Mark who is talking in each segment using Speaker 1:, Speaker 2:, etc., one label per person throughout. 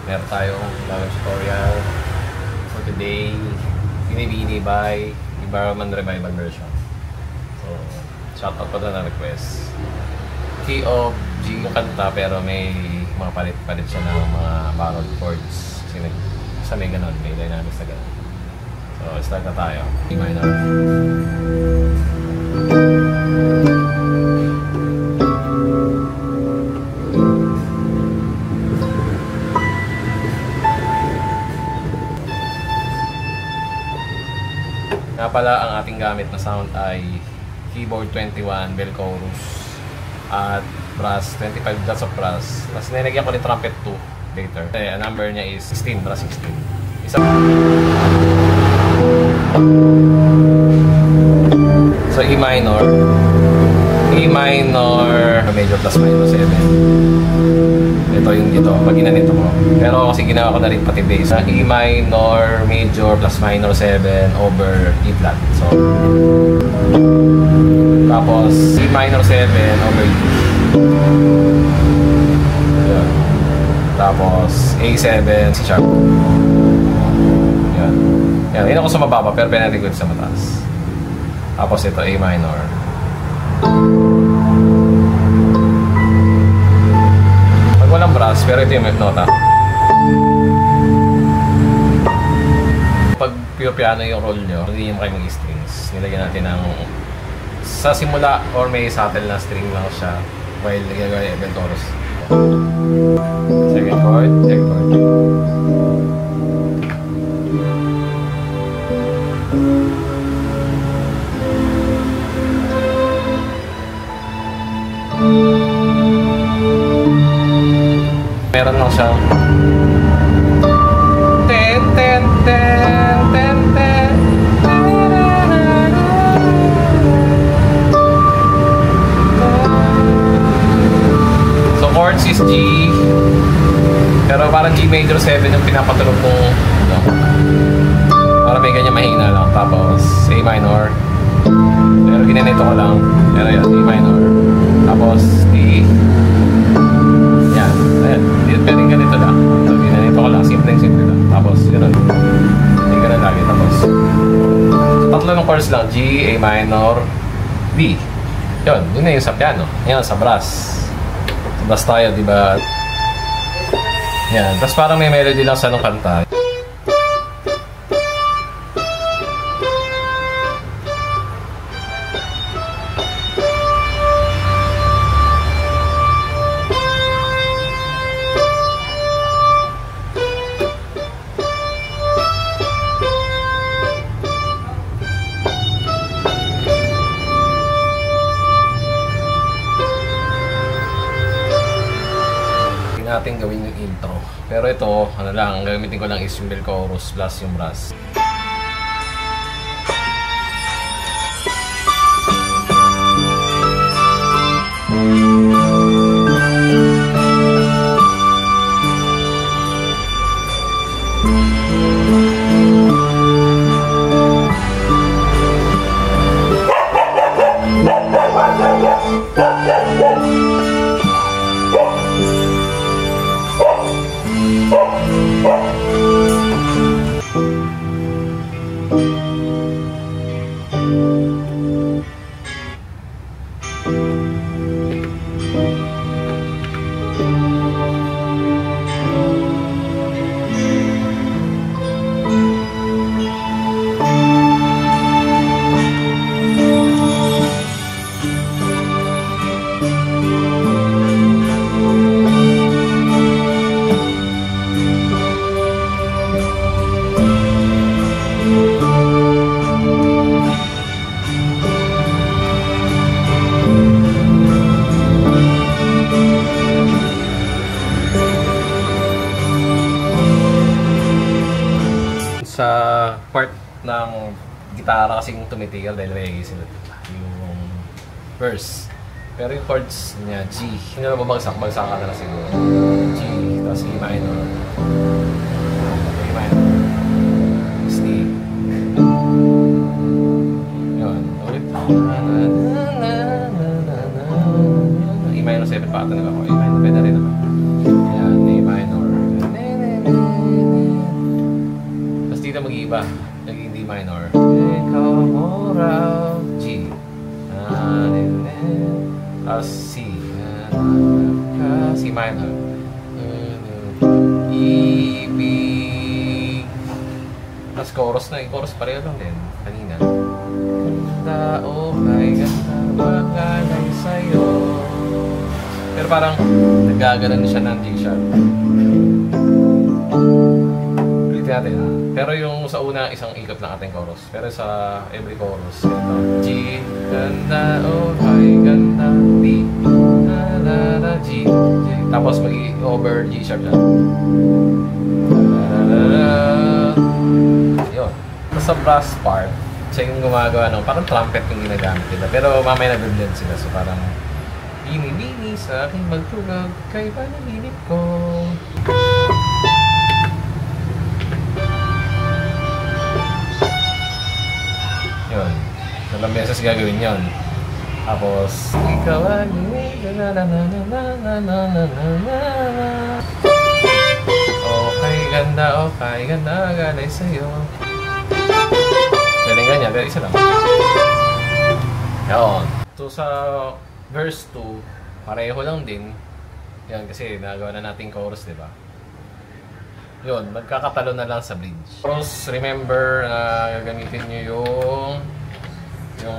Speaker 1: Meron tayong gagawin tutorial for today. Binibini by Environment Revival version. So, shoutout pa doon na request. Key of G yung kanta pero may mga palit-palit siya ng mga barrel chords. Kasi may ganun, may dynamics na ganun. So, start na tayo. E minor. Nga pala, ang ating gamit na sound ay keyboard 21, bell chorus, at brass, 25 dots of brass. Tapos nilagyan ko ni trumpet 2 later. Ang number niya is 16, brass 16. Isa. So E minor, major plus minor 7. Ito yung dito, pag ginanito ko. Pero kasi ginawa ko na rin pati bass. E minor, major plus minor 7 over E flat. So, tapos E minor 7 over E. Yan. Tapos A7, C sharp. Yan. Yan, yun ako sa mababa pero penalty ko sa mataas. Tapos ito A minor. Walang brass, pero ito yung nota. Pag pure piano yung roll nyo, hindi nyo kayo mag-strings. Nilagyan natin ng sa simula or may subtle na string lang siya while nagagawa yung bell chorus. Second chord, third chord. Meron lang siyang ten ten ten ten ten. So chords is G, pero parang G major 7 yung pinapatulog kong para may ganyan mahina lang. Tapos A minor, pero ginanito ko lang, pero yan, A minor. Tapos D. Yan, ayan, pwedeng ganito lang. So, ginanito ko lang, simple lang. Tapos, yun. Hindi ganun lagi. Tapos, so, tatlo ng chords lang. G, A minor, B. Yun na yung sa piano. Yan, sa brass. Sa brass tayo, diba? Yan, tapos parang may melody lang sa nung kanta. Natin gawin yung intro. Pero ito, ano lang, gagamitin ko lang is yung bell chorus plus yung brass. Sa part ng gitara kasing tumitigil dahil reggae sila yung verse. Pero yung chords niya, G, hindi na babagsak ka na lang siguro. G, tapos E minor. E minor. Tapos D. Yun, ulit. E minor 7 pa ata nila ko. E minor, pwede rin naman. Ayan, A minor. dito mag-iiba. Naging D minor. Ikaw mo raw. G. Tapos C. C minor. Ibig. Tapos chorus na. Yung chorus pareho lang din. Kanina. Ganda, oh my ganda. Magalay sa'yo. Pero parang nagagalan siya ng G sharp. Ulitin natin. Pero yung sa una, isang ikot lang ating chorus. Pero sa every chorus, ito. G, ganda, oh my ganda. D, la la la, G, G. Tapos mag-over G sharp na. Yun. Tapos sa brass part, siya yung gumagawa ng parang trumpet yung ginagamit nila. Pero mamaya nag-blend sila. So parang bini-bini sa aking magtulog kay panaginip ko. Yun. Nalang beses gagawin yun. Tapos, ikaw ang okay ganda, okay ganda, galay sa'yo. Galing ganyan, pero isa lang. Yun. So sa verse 2, pareho lang din. Yan, kasi nagawa na natin chorus, di ba? Yun, magkakatalo na lang sa bridge. Chorus, remember na gagamitin nyo yung so,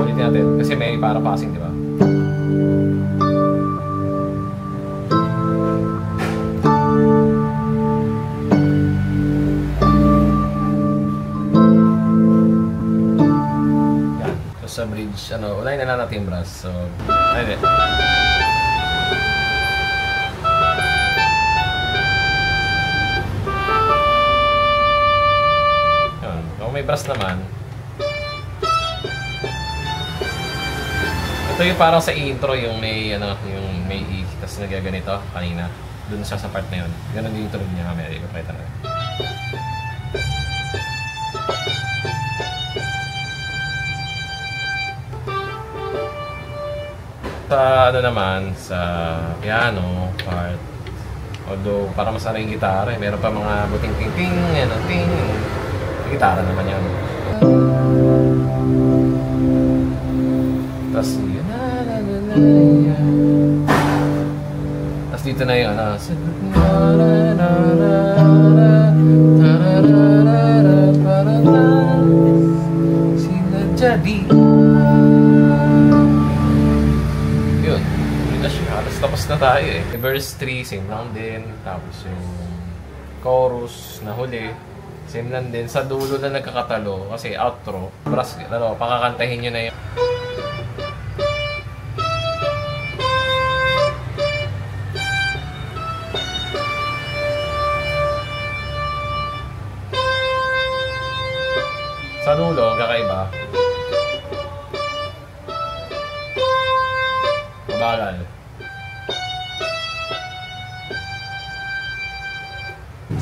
Speaker 1: ulitin natin. Kasi may para passing, di ba? Sa bridge, unahin na lang natin yung brass. So, ayun. Yun. Kung may brass naman, ito yung parang sa intro, yung may, yung may E, tapos nagaganito kanina. Doon siya sa part na yun. Ganon din yung tunog niya kami. Ipapakita na. Sa naman, sa piano part, although para masara yung gitara, meron pa mga buting ting-ting, ting, gitara naman yan. Tapos yun, tapos dito na yun, sinadya. Tapos na tayo eh. Verse 3, same lang din. Tapos yung chorus na huli, same lang din. Sa dulo na nagkakatalo, kasi outro, brass, pakakantahin nyo na yun. Sa dulo, kakaiba. Mabagal.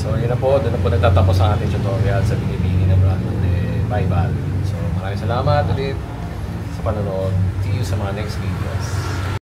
Speaker 1: So yun na po, doon na po nagtatapos ang ating tutorial sa Binibini na Brandon de Bible. So maraming salamat ulit sa panonood. See you sa mga next videos.